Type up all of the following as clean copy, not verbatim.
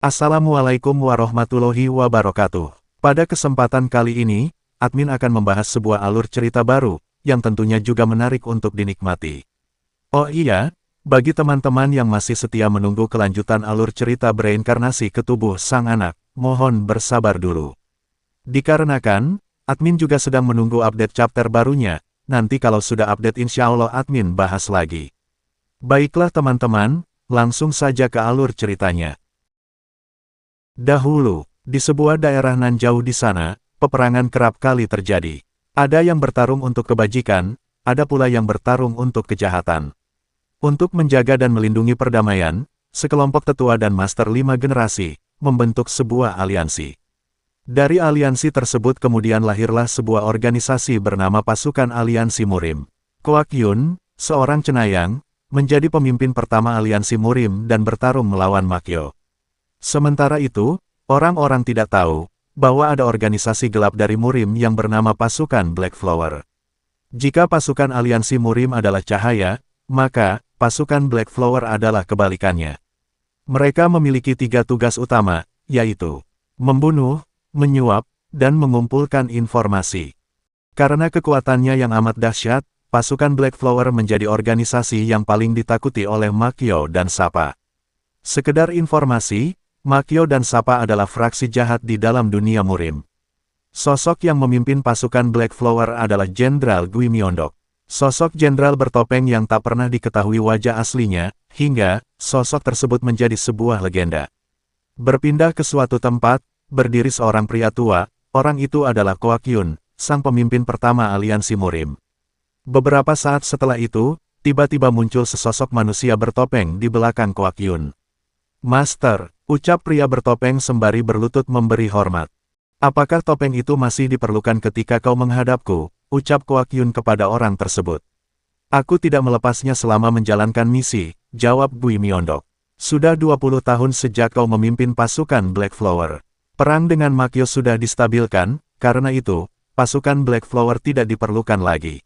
Assalamualaikum warahmatullahi wabarakatuh. Pada kesempatan kali ini, admin akan membahas sebuah alur cerita baru, yang tentunya juga menarik untuk dinikmati. Oh iya, bagi teman-teman yang masih setia menunggu kelanjutan alur cerita bereinkarnasi ke tubuh sang anak, mohon bersabar dulu. Dikarenakan, admin juga sedang menunggu update chapter barunya, nanti kalau sudah update insya Allah admin bahas lagi. Baiklah teman-teman, langsung saja ke alur ceritanya. Dahulu, di sebuah daerah nan jauh di sana, peperangan kerap kali terjadi. Ada yang bertarung untuk kebajikan, ada pula yang bertarung untuk kejahatan. Untuk menjaga dan melindungi perdamaian, sekelompok tetua dan master 5 generasi, membentuk sebuah aliansi. Dari aliansi tersebut kemudian lahirlah sebuah organisasi bernama Pasukan Aliansi Murim. Koak Yun, seorang cenayang, menjadi pemimpin pertama aliansi Murim dan bertarung melawan Makyo. Sementara itu, orang-orang tidak tahu bahwa ada organisasi gelap dari Murim yang bernama Pasukan Black Flower. Jika pasukan aliansi Murim adalah cahaya, maka pasukan Black Flower adalah kebalikannya. Mereka memiliki 3 tugas utama, yaitu membunuh, menyuap, dan mengumpulkan informasi. Karena kekuatannya yang amat dahsyat, pasukan Black Flower menjadi organisasi yang paling ditakuti oleh Makyo dan Sapa. Sekedar informasi, Makyo dan Sapa adalah fraksi jahat di dalam dunia Murim. Sosok yang memimpin pasukan Black Flower adalah Jenderal Gui Myeondok. Sosok jenderal bertopeng yang tak pernah diketahui wajah aslinya, hingga sosok tersebut menjadi sebuah legenda. Berpindah ke suatu tempat, berdiri seorang pria tua, orang itu adalah Koak Yun, sang pemimpin pertama aliansi Murim. Beberapa saat setelah itu, tiba-tiba muncul sesosok manusia bertopeng di belakang Koak Yun. "Master," ucap pria bertopeng sembari berlutut memberi hormat. "Apakah topeng itu masih diperlukan ketika kau menghadapku?" ucap Koak Yun kepada orang tersebut. "Aku tidak melepasnya selama menjalankan misi," jawab Gui Myeondok. "Sudah 20 tahun sejak kau memimpin pasukan Black Flower. Perang dengan Makyo sudah distabilkan, karena itu, pasukan Black Flower tidak diperlukan lagi.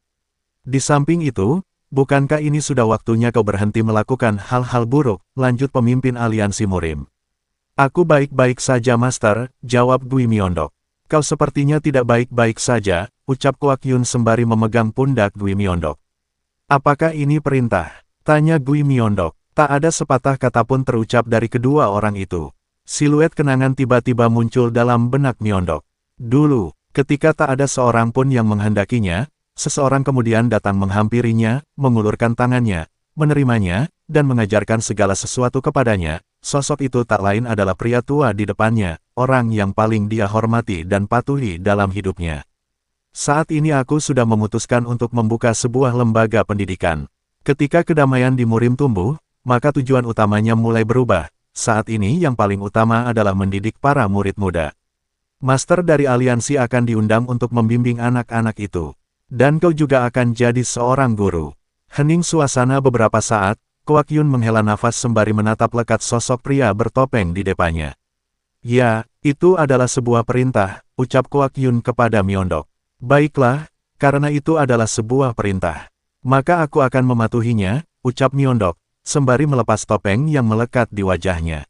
Di samping itu, bukankah ini sudah waktunya kau berhenti melakukan hal-hal buruk?" lanjut pemimpin aliansi Murim. "Aku baik-baik saja Master," jawab Gui Myeondok. "Kau sepertinya tidak baik-baik saja," ucap Koak Yun sembari memegang pundak Gui Myeondok. "Apakah ini perintah?" tanya Gui Myeondok. Tak ada sepatah kata pun terucap dari kedua orang itu. Siluet kenangan tiba-tiba muncul dalam benak Myeondok. Dulu, ketika tak ada seorang pun yang menghendakinya, seseorang kemudian datang menghampirinya, mengulurkan tangannya, menerimanya, dan mengajarkan segala sesuatu kepadanya. Sosok itu tak lain adalah pria tua di depannya, orang yang paling dia hormati dan patuhi dalam hidupnya. "Saat ini aku sudah memutuskan untuk membuka sebuah lembaga pendidikan. Ketika kedamaian di Murim tumbuh, maka tujuan utamanya mulai berubah. Saat ini yang paling utama adalah mendidik para murid muda. Master dari aliansi akan diundang untuk membimbing anak-anak itu. Dan kau juga akan jadi seorang guru." Hening suasana beberapa saat, Koak Yun menghela nafas sembari menatap lekat sosok pria bertopeng di depannya. "Ya, itu adalah sebuah perintah," ucap Koak Yun kepada Myeondok. "Baiklah, karena itu adalah sebuah perintah. Maka aku akan mematuhinya," ucap Myeondok, sembari melepas topeng yang melekat di wajahnya.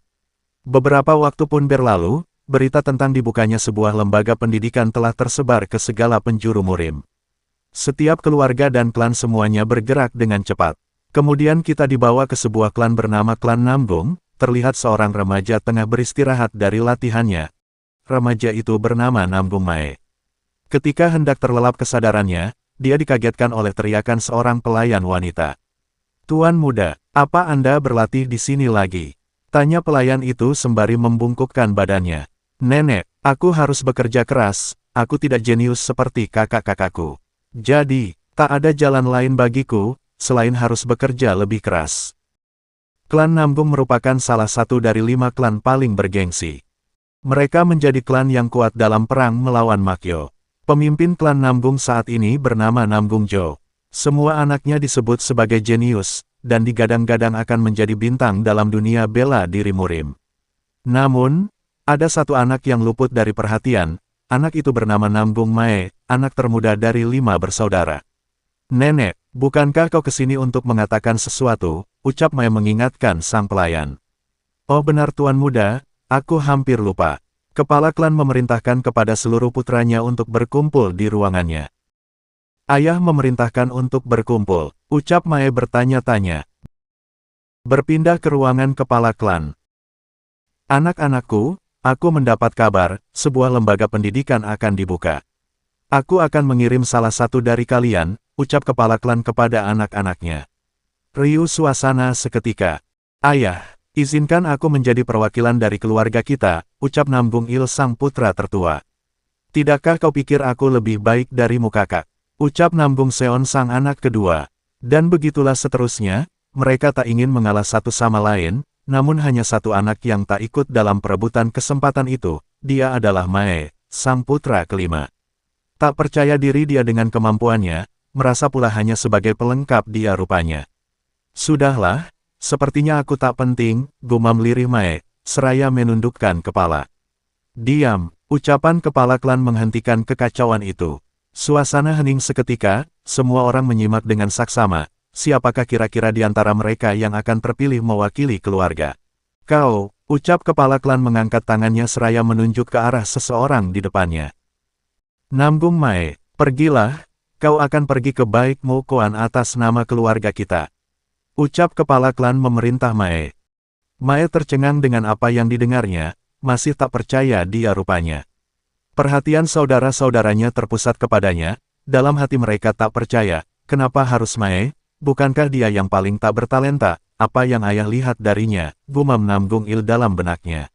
Beberapa waktu pun berlalu, berita tentang dibukanya sebuah lembaga pendidikan telah tersebar ke segala penjuru Murim. Setiap keluarga dan klan semuanya bergerak dengan cepat. Kemudian kita dibawa ke sebuah klan bernama Klan Namgung, terlihat seorang remaja tengah beristirahat dari latihannya. Remaja itu bernama Namgung Mae. Ketika hendak terlelap kesadarannya, dia dikagetkan oleh teriakan seorang pelayan wanita. "Tuan muda, apa Anda berlatih di sini lagi?" tanya pelayan itu sembari membungkukkan badannya. "Nenek, aku harus bekerja keras, aku tidak jenius seperti kakak-kakakku. Jadi, tak ada jalan lain bagiku, selain harus bekerja lebih keras." Klan Namgung merupakan salah satu dari 5 klan paling bergengsi. Mereka menjadi klan yang kuat dalam perang melawan Makyo. Pemimpin klan Namgung saat ini bernama Namgung Jo. Semua anaknya disebut sebagai jenius, dan digadang-gadang akan menjadi bintang dalam dunia bela diri Murim. Namun, ada satu anak yang luput dari perhatian. Anak itu bernama Namgung Mae, anak termuda dari 5 bersaudara. "Nenek, bukankah kau kesini untuk mengatakan sesuatu?" ucap Mae mengingatkan sang pelayan. "Oh benar Tuan Muda, aku hampir lupa. Kepala klan memerintahkan kepada seluruh putranya untuk berkumpul di ruangannya. Ayah memerintahkan untuk berkumpul, ucap Mae bertanya-tanya. Berpindah ke ruangan kepala klan. Anak-anakku, aku mendapat kabar, sebuah lembaga pendidikan akan dibuka. Aku akan mengirim salah satu dari kalian, ucap kepala klan kepada anak-anaknya. Riuh suasana seketika. Ayah, izinkan aku menjadi perwakilan dari keluarga kita, ucap Namgung Il sang putra tertua. Tidakkah kau pikir aku lebih baik darimu kakak? Ucap Namgung Seon sang anak kedua. Dan begitulah seterusnya, mereka tak ingin mengalah satu sama lain, namun hanya satu anak yang tak ikut dalam perebutan kesempatan itu, dia adalah Mae, sang putra kelima. Tak percaya diri dia dengan kemampuannya, merasa pula hanya sebagai pelengkap dia rupanya. Sudahlah, sepertinya aku tak penting, gumam lirih Mae, seraya menundukkan kepala. Diam, ucapan kepala klan menghentikan kekacauan itu. Suasana hening seketika, semua orang menyimak dengan saksama. Siapakah kira-kira di antara mereka yang akan terpilih mewakili keluarga? Kau, ucap kepala klan mengangkat tangannya seraya menunjuk ke arah seseorang di depannya. Namgung Mae, pergilah, kau akan pergi ke Baik Mo Koan atas nama keluarga kita. Ucap kepala klan memerintah Mae. Mae tercengang dengan apa yang didengarnya, masih tak percaya dia rupanya. Perhatian saudara-saudaranya terpusat kepadanya, dalam hati mereka tak percaya, kenapa harus Mae? Bukankah dia yang paling tak bertalenta, apa yang ayah lihat darinya, gumam Namgung Il dalam benaknya.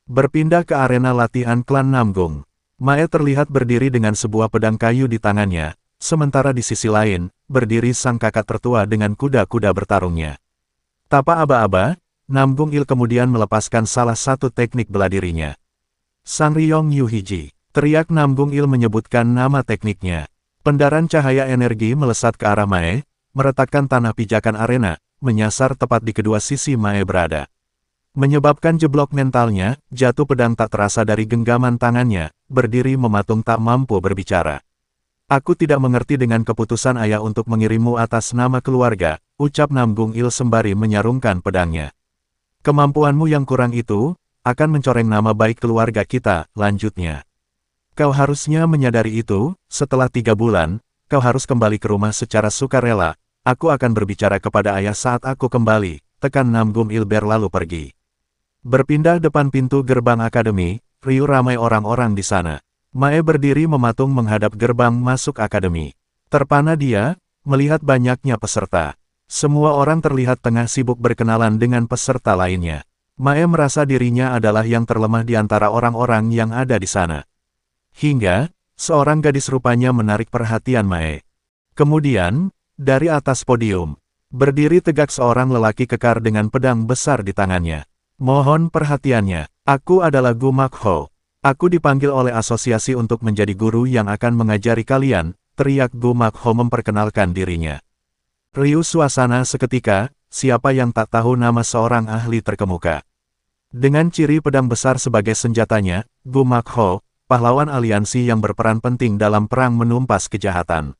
Berpindah ke arena latihan klan Namgung. Mae terlihat berdiri dengan sebuah pedang kayu di tangannya, sementara di sisi lain, berdiri sang kakak tertua dengan kuda-kuda bertarungnya. Tanpa aba-aba, Namgung Il kemudian melepaskan salah satu teknik bela dirinya. Sang Ryong Yu Hiji, teriak Namgung Il menyebutkan nama tekniknya. Pendaran cahaya energi melesat ke arah Mae, meretakkan tanah pijakan arena, menyasar tepat di kedua sisi Mae berada. Menyebabkan jeblok mentalnya, jatuh pedang tak terasa dari genggaman tangannya, berdiri mematung tak mampu berbicara. Aku tidak mengerti dengan keputusan ayah untuk mengirimmu atas nama keluarga, ucap Namgung Il sembari menyarungkan pedangnya. Kemampuanmu yang kurang itu, akan mencoreng nama baik keluarga kita, lanjutnya. Kau harusnya menyadari itu, setelah 3 bulan, kau harus kembali ke rumah secara sukarela. Aku akan berbicara kepada ayah saat aku kembali, tekan Namgung Il berlalu pergi. Berpindah depan pintu gerbang akademi, riuh ramai orang-orang di sana. Mae berdiri mematung menghadap gerbang masuk akademi. Terpana dia, melihat banyaknya peserta. Semua orang terlihat tengah sibuk berkenalan dengan peserta lainnya. Mae merasa dirinya adalah yang terlemah di antara orang-orang yang ada di sana. Hingga, seorang gadis rupanya menarik perhatian Mae. Kemudian, dari atas podium, berdiri tegak seorang lelaki kekar dengan pedang besar di tangannya. Mohon perhatiannya, aku adalah Gu Mak Ho. Aku dipanggil oleh asosiasi untuk menjadi guru yang akan mengajari kalian, teriak Gu Mak Ho memperkenalkan dirinya. Riuh suasana seketika, siapa yang tak tahu nama seorang ahli terkemuka. Dengan ciri pedang besar sebagai senjatanya, Gu Mak Ho, pahlawan aliansi yang berperan penting dalam perang menumpas kejahatan.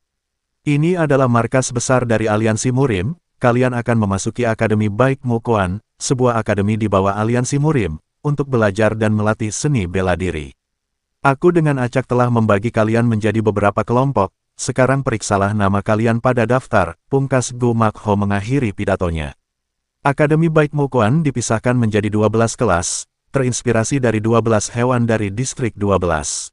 Ini adalah markas besar dari aliansi Murim, kalian akan memasuki Akademi Baik Mo Koan, sebuah akademi di bawah aliansi Murim, untuk belajar dan melatih seni bela diri. Aku dengan acak telah membagi kalian menjadi beberapa kelompok, sekarang periksalah nama kalian pada daftar, pungkas Gu Mak Ho mengakhiri pidatonya. Akademi Baik Mo Koan dipisahkan menjadi 12 kelas, terinspirasi dari 12 hewan dari distrik 12.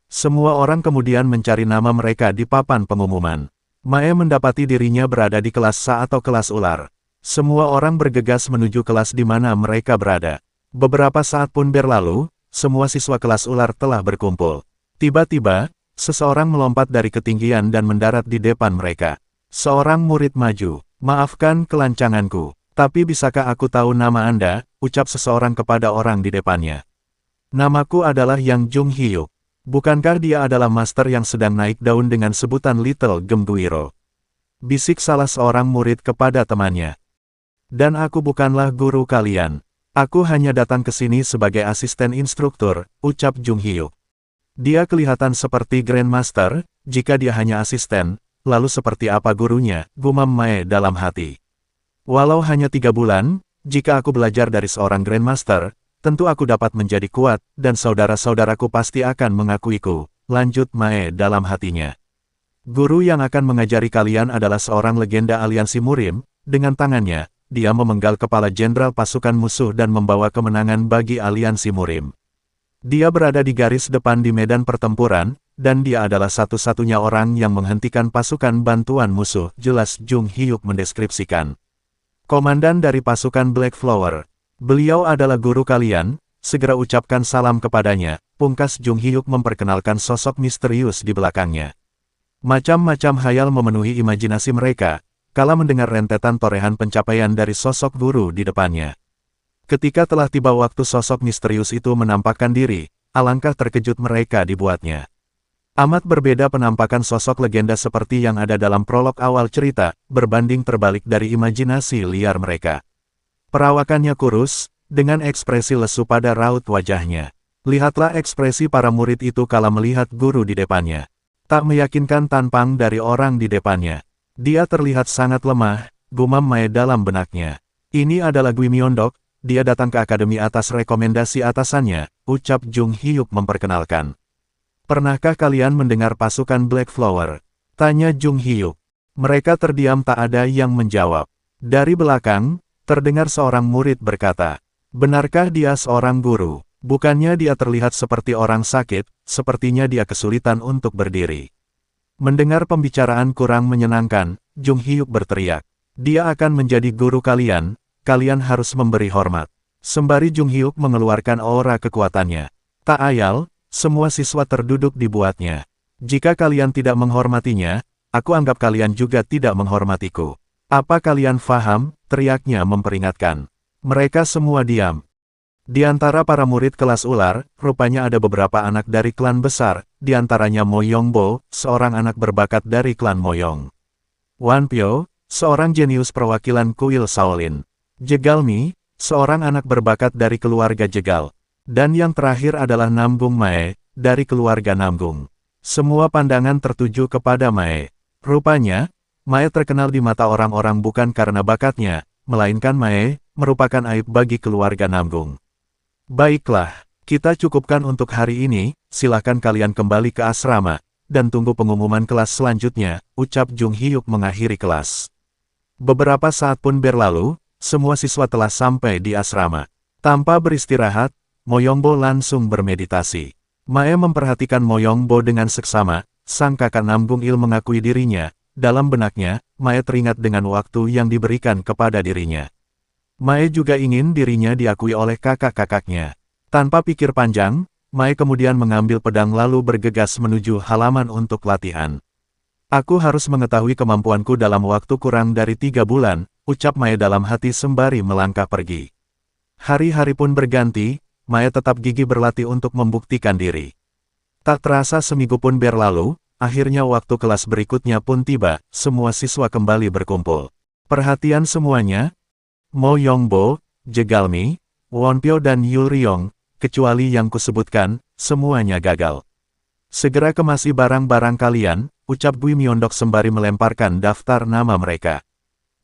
Semua orang kemudian mencari nama mereka di papan pengumuman. Mae mendapati dirinya berada di kelas Sa atau kelas ular. Semua orang bergegas menuju kelas di mana mereka berada. Beberapa saat pun berlalu, semua siswa kelas ular telah berkumpul. Tiba-tiba, seseorang melompat dari ketinggian dan mendarat di depan mereka. Seorang murid maju. Maafkan kelancanganku, tapi bisakah aku tahu nama Anda, ucap seseorang kepada orang di depannya. Namaku adalah Yang Jung Hyuk. Bukankah dia adalah master yang sedang naik daun dengan sebutan Little Gemguiro? Bisik salah seorang murid kepada temannya. Dan aku bukanlah guru kalian. Aku hanya datang ke sini sebagai asisten instruktur, ucap Jung Hyuk. Dia kelihatan seperti Grandmaster, jika dia hanya asisten, lalu seperti apa gurunya, gumam Mae dalam hati. Walau hanya 3 bulan, jika aku belajar dari seorang Grandmaster, tentu aku dapat menjadi kuat, dan saudara-saudaraku pasti akan mengakuiku, lanjut Mae dalam hatinya. Guru yang akan mengajari kalian adalah seorang legenda aliansi Murim, dengan tangannya, dia memenggal kepala jenderal pasukan musuh dan membawa kemenangan bagi aliansi Murim. Dia berada di garis depan di medan pertempuran, dan dia adalah satu-satunya orang yang menghentikan pasukan bantuan musuh, jelas Jung Hyuk mendeskripsikan. Komandan dari pasukan Black Flower. Beliau adalah guru kalian, segera ucapkan salam kepadanya, pungkas Jung Hyuk memperkenalkan sosok misterius di belakangnya. Macam-macam hayal memenuhi imajinasi mereka, kala mendengar rentetan torehan pencapaian dari sosok guru di depannya. Ketika telah tiba waktu sosok misterius itu menampakkan diri, alangkah terkejut mereka dibuatnya. Amat berbeda penampakan sosok legenda seperti yang ada dalam prolog awal cerita, berbanding terbalik dari imajinasi liar mereka. Perawakannya kurus, dengan ekspresi lesu pada raut wajahnya. Lihatlah ekspresi para murid itu kala melihat guru di depannya. Tak meyakinkan tampang dari orang di depannya. Dia terlihat sangat lemah, gumam Mae dalam benaknya. Ini adalah Gui Myeondok, dia datang ke akademi atas rekomendasi atasannya, ucap Jung Hyuk memperkenalkan. Pernahkah kalian mendengar pasukan Black Flower? Tanya Jung Hyuk. Mereka terdiam tak ada yang menjawab. Dari belakang, terdengar seorang murid berkata, benarkah dia seorang guru? Bukannya dia terlihat seperti orang sakit, sepertinya dia kesulitan untuk berdiri. Mendengar pembicaraan kurang menyenangkan, Jung Hyuk berteriak. Dia akan menjadi guru kalian, kalian harus memberi hormat. Sembari Jung Hyuk mengeluarkan aura kekuatannya. Tak ayal, semua siswa terduduk dibuatnya. Jika kalian tidak menghormatinya, aku anggap kalian juga tidak menghormatiku. Apa kalian faham? Teriaknya memperingatkan. Mereka semua diam. Di antara para murid kelas ular, rupanya ada beberapa anak dari klan besar, di antaranya Mo Yongbo, seorang anak berbakat dari klan Moyong. Wan Pyo, seorang jenius perwakilan kuil Shaolin. Jegalmi, seorang anak berbakat dari keluarga Jegal. Dan yang terakhir adalah Namgung Mae, dari keluarga Namgung. Semua pandangan tertuju kepada Mae. Rupanya, Mae terkenal di mata orang-orang bukan karena bakatnya, melainkan Mae merupakan aib bagi keluarga Namgung. Baiklah, kita cukupkan untuk hari ini, silahkan kalian kembali ke asrama, dan tunggu pengumuman kelas selanjutnya, ucap Jung Hyuk mengakhiri kelas. Beberapa saat pun berlalu, semua siswa telah sampai di asrama. Tanpa beristirahat, Mo Yongbo langsung bermeditasi. Mae memperhatikan Mo Yongbo dengan seksama, sang kakak Namgung Il mengakui dirinya, dalam benaknya, Mae teringat dengan waktu yang diberikan kepada dirinya. Mae juga ingin dirinya diakui oleh kakak-kakaknya. Tanpa pikir panjang, Mae kemudian mengambil pedang lalu bergegas menuju halaman untuk latihan. Aku harus mengetahui kemampuanku dalam waktu kurang dari 3 bulan, ucap Mae dalam hati sembari melangkah pergi. Hari-hari pun berganti, Mae tetap gigih berlatih untuk membuktikan diri. Tak terasa seminggu pun berlalu, akhirnya waktu kelas berikutnya pun tiba, semua siswa kembali berkumpul. Perhatian semuanya, Mo Yongbo, Jegalmi, Won Pyo dan Yul Ryong, kecuali yang kusebutkan, semuanya gagal. Segera kemasi barang-barang kalian, ucap Gui Myeondok sembari melemparkan daftar nama mereka.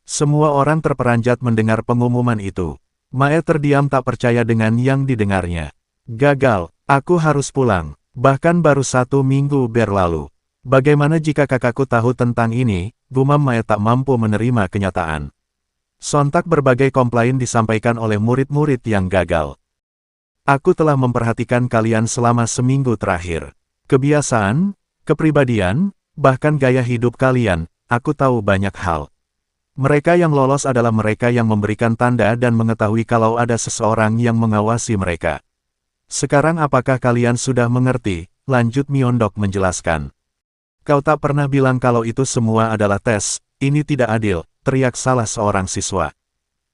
Semua orang terperanjat mendengar pengumuman itu. Mae terdiam tak percaya dengan yang didengarnya. Gagal, aku harus pulang. Bahkan baru 1 minggu berlalu. Bagaimana jika kakakku tahu tentang ini? Gumam Mae tak mampu menerima kenyataan. Sontak berbagai komplain disampaikan oleh murid-murid yang gagal. Aku telah memperhatikan kalian selama seminggu terakhir. Kebiasaan, kepribadian, bahkan gaya hidup kalian, aku tahu banyak hal. Mereka yang lolos adalah mereka yang memberikan tanda dan mengetahui kalau ada seseorang yang mengawasi mereka. Sekarang apakah kalian sudah mengerti? Lanjut Myeondok menjelaskan. Kau tak pernah bilang kalau itu semua adalah tes, ini tidak adil, teriak salah seorang siswa.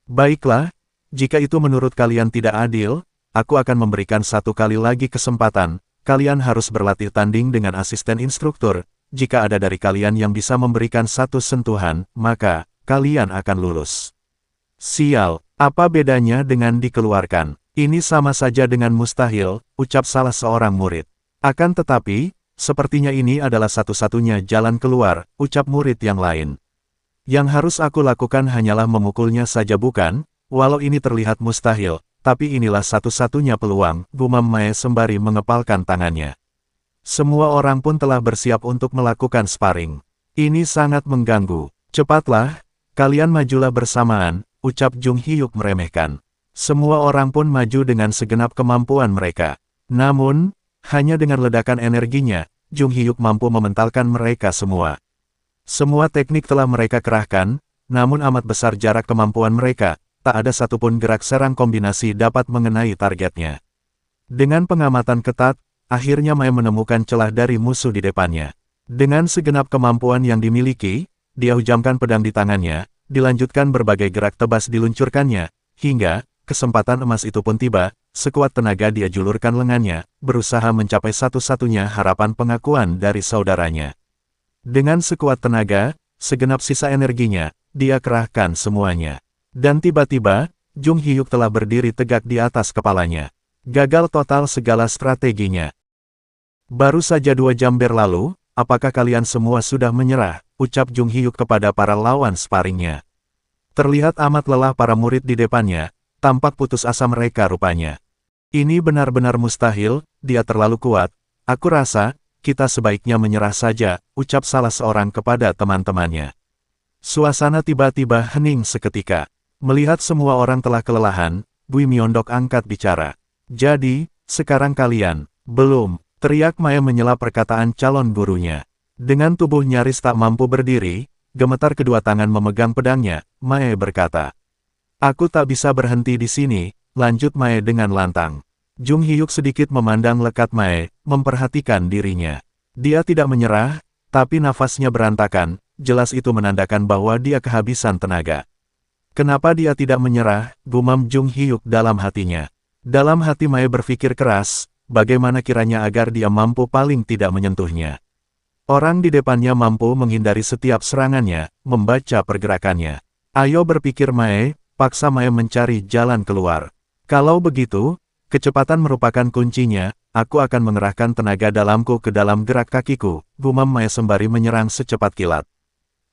Baiklah, jika itu menurut kalian tidak adil, aku akan memberikan 1 kali lagi kesempatan, kalian harus berlatih tanding dengan asisten instruktur, jika ada dari kalian yang bisa memberikan 1 sentuhan, maka kalian akan lulus. Sial, apa bedanya dengan dikeluarkan? Ini sama saja dengan mustahil, ucap salah seorang murid. Akan tetapi, sepertinya ini adalah satu-satunya jalan keluar, ucap murid yang lain. Yang harus aku lakukan hanyalah memukulnya saja bukan? Walau ini terlihat mustahil, tapi inilah satu-satunya peluang, gumam Mae sembari mengepalkan tangannya. Semua orang pun telah bersiap untuk melakukan sparring. Ini sangat mengganggu. Cepatlah, kalian majulah bersamaan, ucap Jung Hyuk meremehkan. Semua orang pun maju dengan segenap kemampuan mereka. Namun, hanya dengan ledakan energinya, Jung Hyuk mampu mementalkan mereka semua. Semua teknik telah mereka kerahkan, namun amat besar jarak kemampuan mereka, tak ada satupun gerak serang kombinasi dapat mengenai targetnya. Dengan pengamatan ketat, akhirnya Mae menemukan celah dari musuh di depannya. Dengan segenap kemampuan yang dimiliki, dia hujamkan pedang di tangannya, dilanjutkan berbagai gerak tebas diluncurkannya, hingga kesempatan emas itu pun tiba, sekuat tenaga dia julurkan lengannya, berusaha mencapai satu-satunya harapan pengakuan dari saudaranya. Dengan sekuat tenaga, segenap sisa energinya, dia kerahkan semuanya. Dan tiba-tiba, Jung Hyuk telah berdiri tegak di atas kepalanya. Gagal total segala strateginya. Baru saja 2 jam berlalu, apakah kalian semua sudah menyerah, ucap Jung Hyuk kepada para lawan sparringnya. Terlihat amat lelah para murid di depannya, tampak putus asa mereka rupanya. Ini benar-benar mustahil, dia terlalu kuat, aku rasa, kita sebaiknya menyerah saja, ucap salah seorang kepada teman-temannya. Suasana tiba-tiba hening seketika. Melihat semua orang telah kelelahan, Bui Myeondok angkat bicara. Jadi, sekarang kalian, belum, teriak Mae menyela perkataan calon gurunya. Dengan tubuh nyaris tak mampu berdiri, gemetar kedua tangan memegang pedangnya, Mae berkata. Aku tak bisa berhenti di sini, lanjut Mae dengan lantang. Jung Hyuk sedikit memandang lekat Mae, memperhatikan dirinya. Dia tidak menyerah, tapi nafasnya berantakan, jelas itu menandakan bahwa dia kehabisan tenaga. Kenapa dia tidak menyerah, gumam Jung Hyuk dalam hatinya. Dalam hati Mae berpikir keras, bagaimana kiranya agar dia mampu paling tidak menyentuhnya. Orang di depannya mampu menghindari setiap serangannya, membaca pergerakannya. Ayo berpikir Mae, paksa Mae mencari jalan keluar. Kalau begitu, kecepatan merupakan kuncinya, aku akan mengerahkan tenaga dalamku ke dalam gerak kakiku, gumam Mae sembari menyerang secepat kilat.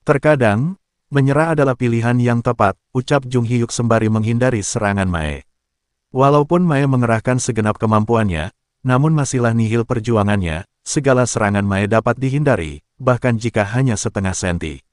Terkadang, menyerah adalah pilihan yang tepat, ucap Jung Hyuk sembari menghindari serangan Mae. Walaupun Mae mengerahkan segenap kemampuannya, namun masihlah nihil perjuangannya, segala serangan Mae dapat dihindari, bahkan jika hanya setengah senti.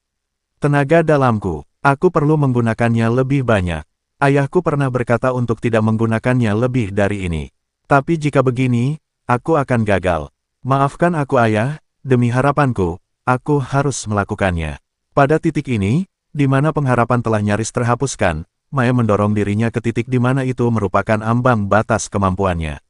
Tenaga dalamku, aku perlu menggunakannya lebih banyak. Ayahku pernah berkata untuk tidak menggunakannya lebih dari ini. Tapi jika begini, aku akan gagal. Maafkan aku ayah, demi harapanku, aku harus melakukannya. Pada titik ini, di mana pengharapan telah nyaris terhapuskan, Mae mendorong dirinya ke titik di mana itu merupakan ambang batas kemampuannya.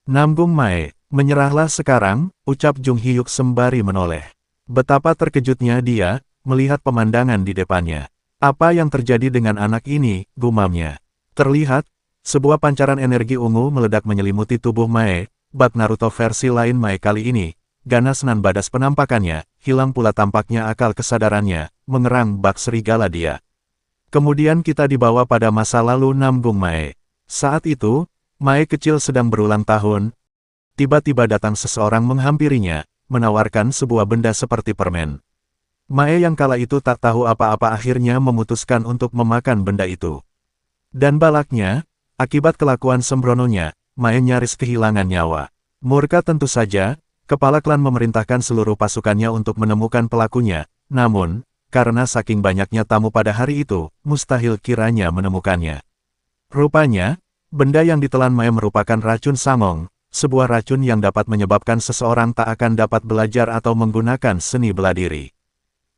Nanggung Mae, menyerahlah sekarang, ucap Jung Hyuk sembari menoleh. Betapa terkejutnya dia, melihat pemandangan di depannya. Apa yang terjadi dengan anak ini, gumamnya. Terlihat, sebuah pancaran energi ungu meledak menyelimuti tubuh Mae, bak Naruto versi lain Mae kali ini. Ganas nan badas penampakannya, hilang pula tampaknya akal kesadarannya, mengerang bak serigala dia. Kemudian kita dibawa pada masa lalu nanggung Mae. Saat itu, Mae kecil sedang berulang tahun. Tiba-tiba datang seseorang menghampirinya, menawarkan sebuah benda seperti permen. Mae yang kala itu tak tahu apa-apa akhirnya memutuskan untuk memakan benda itu. Dan balaknya, akibat kelakuan sembrononya, Mae nyaris kehilangan nyawa. Murka tentu saja, kepala klan memerintahkan seluruh pasukannya untuk menemukan pelakunya, namun, karena saking banyaknya tamu pada hari itu, mustahil kiranya menemukannya. Rupanya, benda yang ditelan Mae merupakan racun Sangong, sebuah racun yang dapat menyebabkan seseorang tak akan dapat belajar atau menggunakan seni bela diri.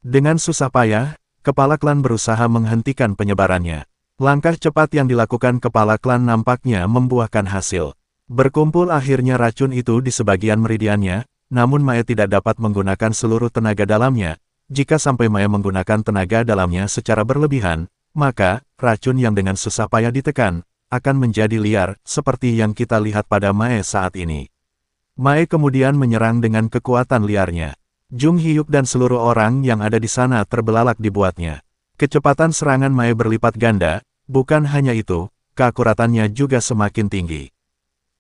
Dengan susah payah, kepala klan berusaha menghentikan penyebarannya. Langkah cepat yang dilakukan kepala klan nampaknya membuahkan hasil. Berkumpul akhirnya racun itu di sebagian meridiannya, namun Mae tidak dapat menggunakan seluruh tenaga dalamnya. Jika sampai Mae menggunakan tenaga dalamnya secara berlebihan, maka, racun yang dengan susah payah ditekan, akan menjadi liar, seperti yang kita lihat pada Mae saat ini. Mae kemudian menyerang dengan kekuatan liarnya. Jung Hyuk dan seluruh orang yang ada di sana terbelalak dibuatnya. Kecepatan serangan Mae berlipat ganda, bukan hanya itu, keakuratannya juga semakin tinggi.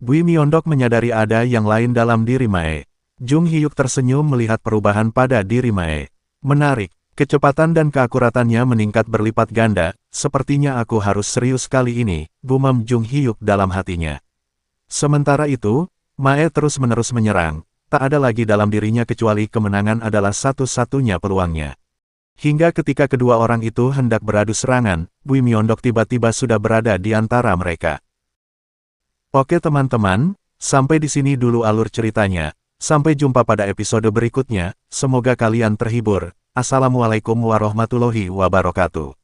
Bui Myeondok menyadari ada yang lain dalam diri Mae. Jung Hyuk tersenyum melihat perubahan pada diri Mae. Menarik, Kecepatan dan keakuratannya meningkat berlipat ganda, sepertinya aku harus serius kali ini, gumam Jung Hyuk dalam hatinya. Sementara itu, Mae terus-menerus menyerang, tak ada lagi dalam dirinya kecuali kemenangan adalah satu-satunya peluangnya. Hingga ketika kedua orang itu hendak beradu serangan, Bui Myeondok tiba-tiba sudah berada di antara mereka. Oke teman-teman, sampai di sini dulu alur ceritanya. Sampai jumpa pada episode berikutnya, semoga kalian terhibur. Assalamualaikum warahmatullahi wabarakatuh.